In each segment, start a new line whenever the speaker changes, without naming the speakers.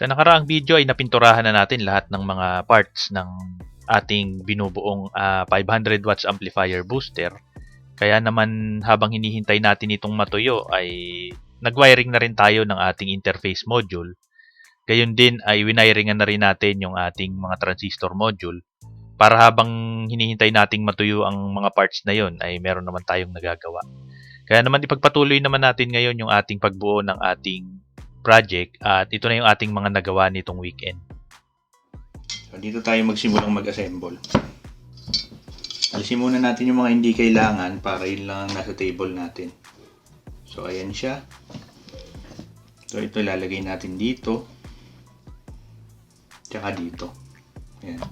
Sa nakaraang video ay napinturahan na natin lahat ng mga parts ng ating binubuong 500 watts amplifier booster. Kaya naman habang hinihintay natin itong matuyo ay nag-wiring na rin tayo ng ating interface module. Gayon din ay winiringan na rin natin yung ating mga transistor module para habang hinihintay nating matuyo ang mga parts na yon ay meron naman tayong nagagawa. Kaya naman ipagpatuloy naman natin ngayon yung ating pagbuo ng ating project at ito na yung ating mga nagawa nitong weekend.
So, dito tayo magsimulang mag-assemble. Alisin muna natin yung mga hindi kailangan para yun lang ang nasa table natin. So, ayan siya. So, ito ilalagay natin dito. Tsaka dito. Ayan.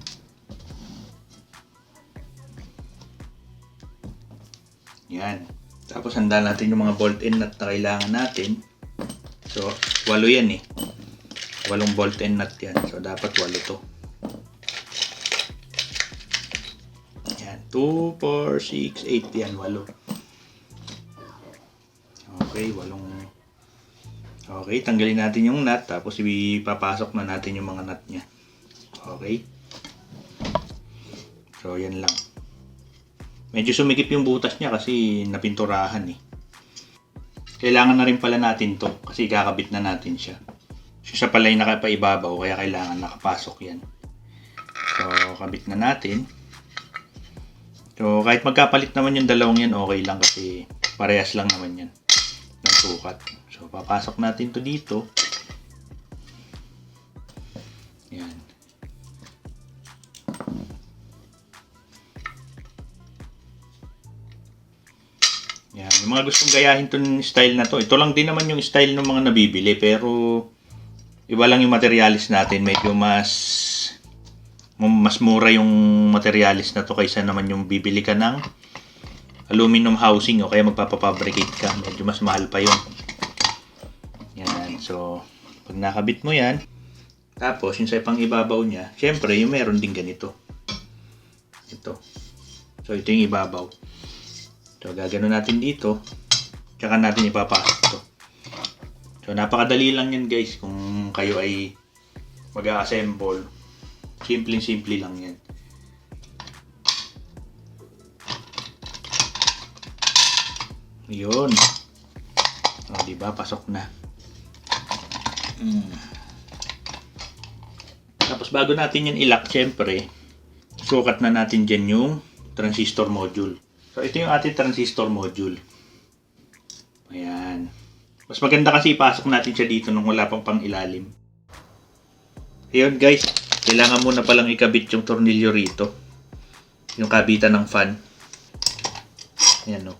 Yan. Tapos, handa natin yung mga bolt and nut na kailangan natin. So, 8 yan eh. 8 bolt and nut yan. So, dapat 8 to. 2, 4, 6, 8 yan, 8. Okay, 8. Okay, tanggalin natin yung nut tapos ipapasok na natin yung mga nut nya. Okay. So, yan lang. Medyo sumikip yung butas nya kasi napinturahan eh. Kailangan na rin pala natin to kasi kakabit na natin siya. So, siya pala yung nakapaibabaw kaya kailangan nakapasok yan. So, kabit na natin. So, kahit magkapalit naman yung dalawang yan, okay lang kasi parehas lang naman yan ng sukat. So, papasok natin to dito. Yan. Yan. Yung mga gustong gayahin itong style na to, ito lang din naman yung style ng mga nabibili pero iba lang yung materialis natin. Medyo mas mura yung materialis na to kaysa naman yung bibili ka ng aluminum housing o kaya magpapafabricate ka. Medyo mas mahal pa yun. Yan. So, pag nakabit mo yan, tapos yung sa pang ibabaw niya, syempre yung meron din ganito. Ito. So, ito yung ibabaw. So, gagano natin dito. Tsaka natin ipapasok to. So, napakadali lang yan guys kung kayo ay mag-assemble. Simple lang yan. Yun. O, diba? Pasok na. Tapos bago natin yan ilock, syempre, sukat na natin dyan yung transistor module. So, ito yung ating transistor module. Ayan. Mas maganda kasi ipasok natin siya dito nung wala pang ilalim. Ayun guys. Kailangan muna palang ikabit yung tornilyo rito. Yung kabitan ng fan. Ayan o.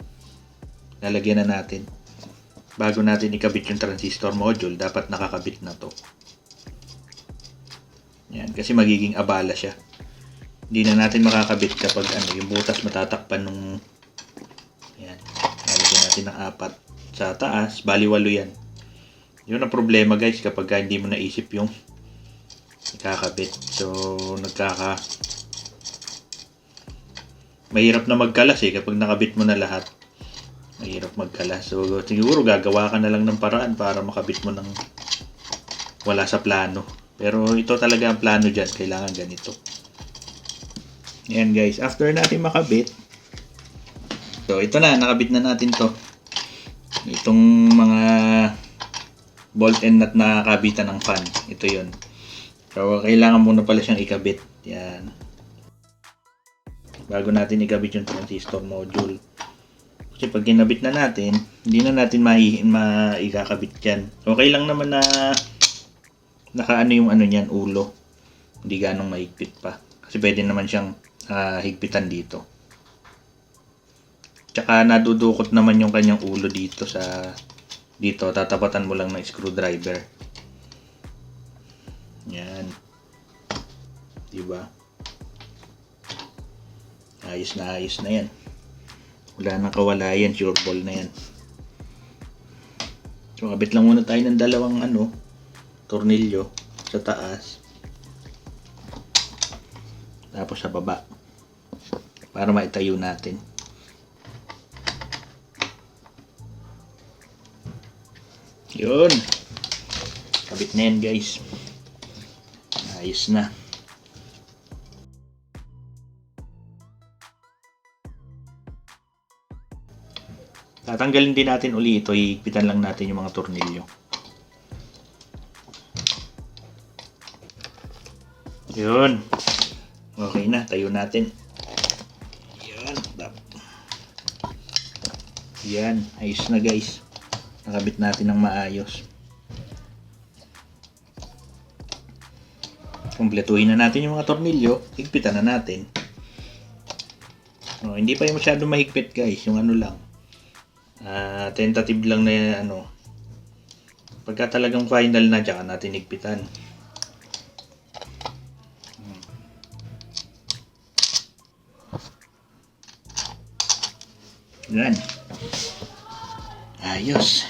Lalagyan na natin. Bago natin ikabit yung transistor module, dapat nakakabit na to. Ayan, kasi magiging abala siya. Hindi na natin makakabit kapag yung butas matatakpan nung... Ayan. Lalagyan natin ng 4 sa taas. Bali 8 yan. Yun ang problema guys kapag hindi mo naisip yung ikakabit. So, mahirap na magkalas eh kapag nakabit mo na lahat. Mahirap magkalas. So, siguro gagawa ka na lang ng paraan para makabit mo ng wala sa plano. Pero ito talaga ang plano dyan. Kailangan ganito. Ayan guys. After natin makabit, so ito na. Nakabit na natin to. Itong mga bolt and nut na kabitan ng fan. Ito yun. So, kailangan muna pala siyang ikabit. Yan. Bago natin ikabit yung transistor module. Kasi pag kinabit na natin, hindi na natin maikakabit yan. Okay lang naman na nakaano yung niyan, ulo. Hindi ganong mahigpit pa. Kasi pwede naman siyang higpitan dito. Tsaka nadudukot naman yung kanyang ulo dito dito. Tatapatan mo lang ng screwdriver. Yan. Diba? Ayos na yan. Wala nang kawalayan, sure ball na yan. So, kabit lang muna tayo ng dalawang tornilyo sa taas. Tapos sa baba. Para maitayo natin. Yun. Kabit na yan guys. Ayos na. Tatanggalin din natin uli ito. Hihigpitan lang natin yung mga tornilyo. Yun. Okay na. Tayo natin. Yan. Yan. Ayos na guys. Nakabit natin ng maayos. Kumpletuhin na natin yung mga tornilyo. Higpitan na natin. Hindi pa yung masyado mahigpit guys. Yung ano lang. Tentative lang na ano. Pagka talagang final na, tsaka natin higpitan. Yan. Ayos.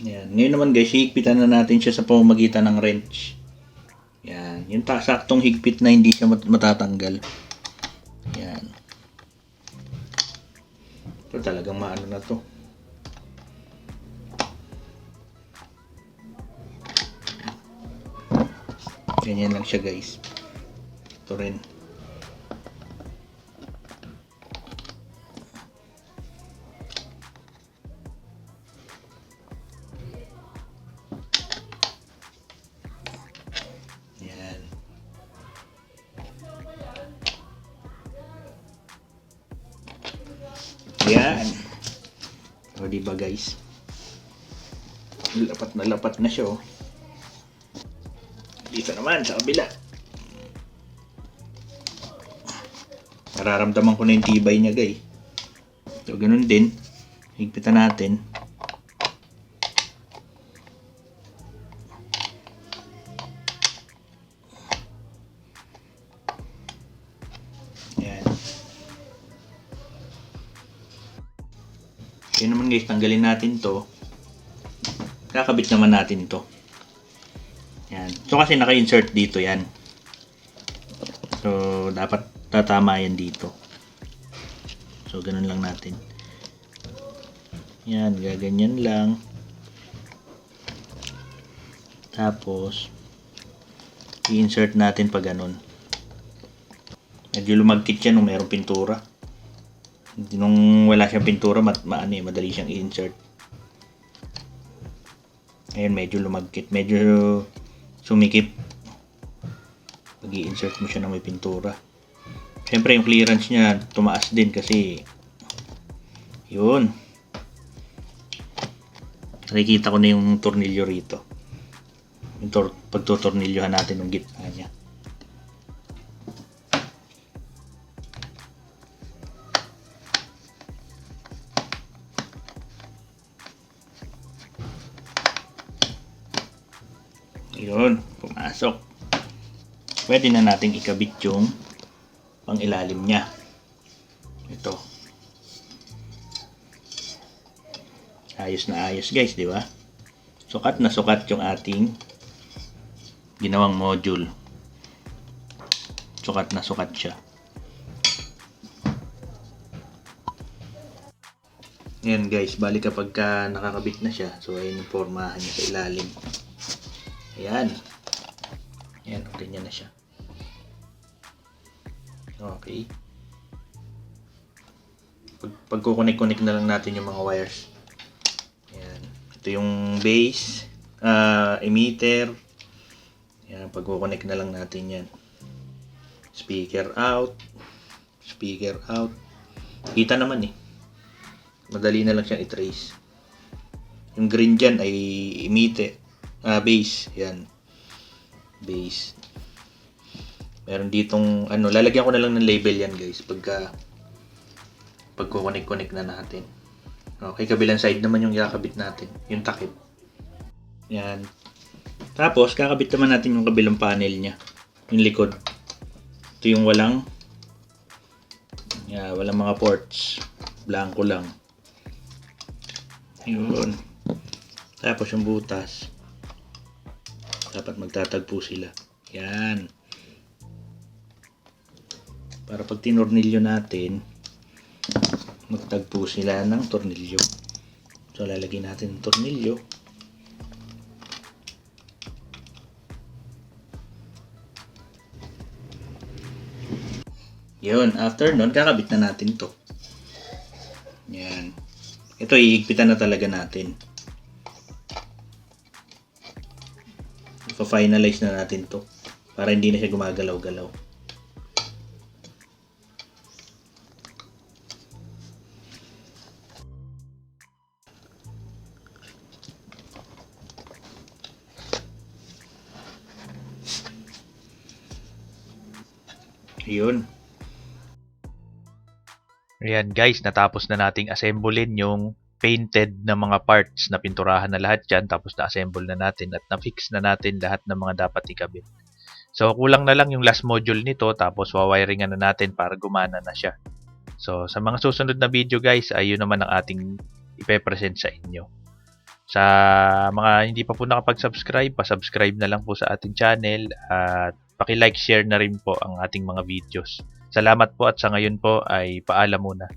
Yan. Ngayon naman guys, higpitan na natin siya sa pamamagitan ng wrench. Yan. Yung saktong higpit na hindi siya matatanggal. Yan. Ito talagang maano na to. Ganyan lang siya guys. Ito rin. Yan. Yan. O diba guys? Lapat na siya oh. Dito naman sa kabila. Nararamdaman ko na yung tibay niya guys. So ganun din. Higpitan natin. Yan. Yun naman guys, tanggalin natin to. Kakabit naman natin to. Yan. So kasi naka-insert dito yan. So dapat tatama yan dito. So ganun lang natin. Yan, gaganyan lang. Tapos i-insert natin pa ganun. Medyo lumagkit siya nung mayroong pintura. Nung wala siyang pintura, madali siyang i-insert. Ayun, medyo lumagkit. Medyo sumikip. Pag i-insert mo siya ng may pintura. Siyempre yung clearance niya tumaas din kasi yun. Nakikita ko na yung tornilyo rito. Yung pagtutornilyohan natin ng gitna niya. Yun, pumasok. Pwede na nating ikabit yung pang ilalim niya. Ito. Ayos na ayos guys, di ba? Sukat na sukat yung ating ginawang module. Sukat na sukat siya. Ayan guys, bali kapag nakakabit na siya, so ayun yung formahan niya sa ilalim. Ayan. Ayan, ganyan na siya. Okay. Pagkukunik-kunik na lang natin yung mga wires. Ayan. Ito yung base, emitter. Ayan, pagkukunik na lang natin yan. Speaker out. Speaker out. Kita naman eh. Madali na lang siyang i-trace. Yung green dyan ay emitter. Base. Yan. Base. Meron ditong lalagyan ko na lang ng label yan guys pagkukunik-kunik na natin. Okay, kabilang side naman yung kakabit natin, yung takip. Yan. Tapos kakabit naman natin yung kabilang panel niya, yung likod. Ito yung walang mga ports, blanco lang. Yun. Tapos yung butas. Dapat magtatagpo sila. Yan. Para pag tinornilyo natin, magtagpo sila ng tornilyo. So, lalagyan natin ng tornilyo. Yun. After nun, kakabit na natin to. Yan. Ito, iigpitan na talaga natin. Finalize na natin to para hindi na siya gumagalaw-galaw. Yun.
Ayan guys, natapos na nating assemblein yung painted na mga parts na pinturahan na lahat dyan. Tapos na-assemble na natin at na-fix na natin lahat ng mga dapat ikabit. So, kulang na lang yung last module nito. Tapos, wawiringan na natin para gumana na siya. So, sa mga susunod na video guys, ay yun naman ang ating ipe-present sa inyo. Sa mga hindi pa po nakapag-subscribe, pa-subscribe na lang po sa ating channel. At paki-like, share na rin po ang ating mga videos. Salamat po at sa ngayon po ay paalam muna.